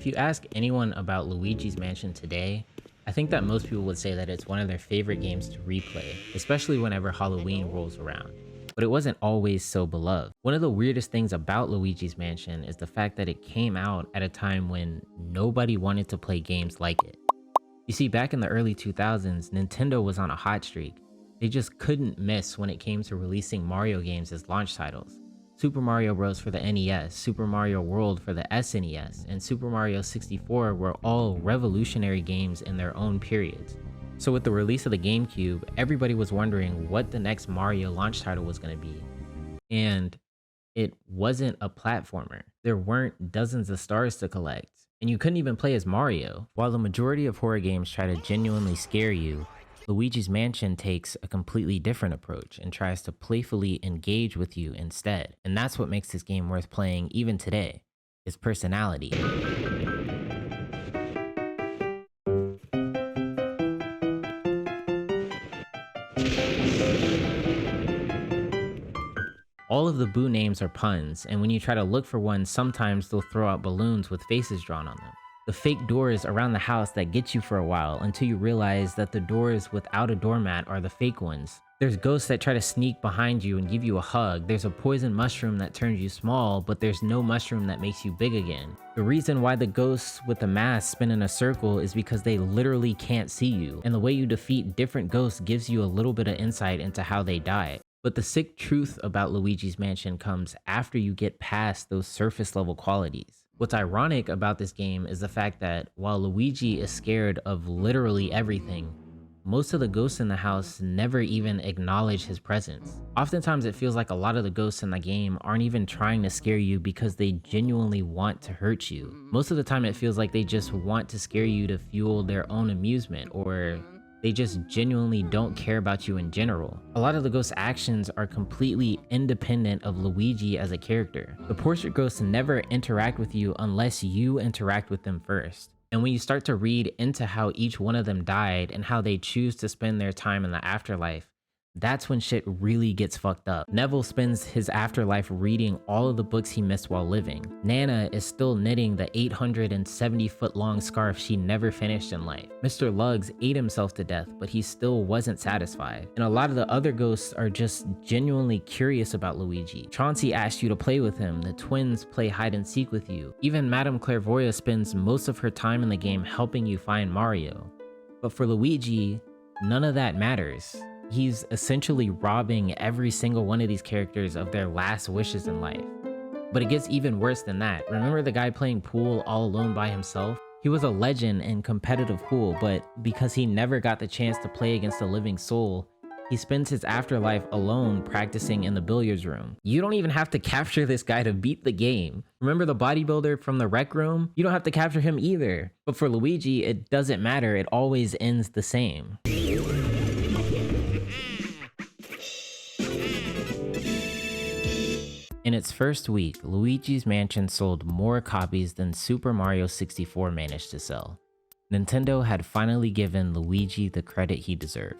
If you ask anyone about Luigi's Mansion today, I think that most people would say that it's one of their favorite games to replay, especially whenever Halloween rolls around. But it wasn't always so beloved. One of the weirdest things about Luigi's Mansion is the fact that it came out at a time when nobody wanted to play games like it. You see, back in the early 2000s, Nintendo was on a hot streak. They just couldn't miss when it came to releasing Mario games as launch titles. Super Mario Bros. For the NES, Super Mario World for the SNES, and Super Mario 64 were all revolutionary games in their own periods. So with the release of the Gamecube, everybody was wondering what the next Mario launch title was going to be. And it wasn't a platformer. There weren't dozens of stars to collect, and you couldn't even play as Mario. While the majority of horror games try to genuinely scare you, Luigi's Mansion takes a completely different approach and tries to playfully engage with you instead. And that's what makes this game worth playing even today, its personality. All of the boo names are puns, and when you try to look for one, sometimes they'll throw out balloons with faces drawn on them. The fake doors around the house that get you for a while until you realize that the doors without a doormat are the fake ones. There's ghosts that try to sneak behind you and give you a hug. There's a poison mushroom that turns you small, but there's no mushroom that makes you big again. The reason why the ghosts with the mask spin in a circle is because they literally can't see you, and the way you defeat different ghosts gives you a little bit of insight into how they die. But the sick truth about Luigi's Mansion comes after you get past those surface level qualities. What's ironic about this game is the fact that while Luigi is scared of literally everything, most of the ghosts in the house never even acknowledge his presence. Oftentimes it feels like a lot of the ghosts in the game aren't even trying to scare you because they genuinely want to hurt you. Most of the time it feels like they just want to scare you to fuel their own amusement, or they just genuinely don't care about you in general. A lot of the ghosts' actions are completely independent of Luigi as a character. The portrait ghosts never interact with you unless you interact with them first. And when you start to read into how each one of them died and how they choose to spend their time in the afterlife, that's when shit really gets fucked up. Neville spends his afterlife reading all of the books he missed while living. Nana is still knitting the 870-foot long scarf she never finished in life. Mr. Luggs ate himself to death, but he still wasn't satisfied. And a lot of the other ghosts are just genuinely curious about Luigi. Chauncey asked you to play with him. The twins play hide and seek with you. Even Madame Clairvoyant spends most of her time in the game helping you find Mario. But for Luigi, none of that matters. He's essentially robbing every single one of these characters of their last wishes in life. But it gets even worse than that. Remember the guy playing pool all alone by himself? He was a legend in competitive pool, but because he never got the chance to play against a living soul, he spends his afterlife alone practicing in the billiards room. You don't even have to capture this guy to beat the game. Remember the bodybuilder from the rec room? You don't have to capture him either. But for Luigi, it doesn't matter. It always ends the same. In its first week, Luigi's Mansion sold more copies than Super Mario 64 managed to sell. Nintendo had finally given Luigi the credit he deserved.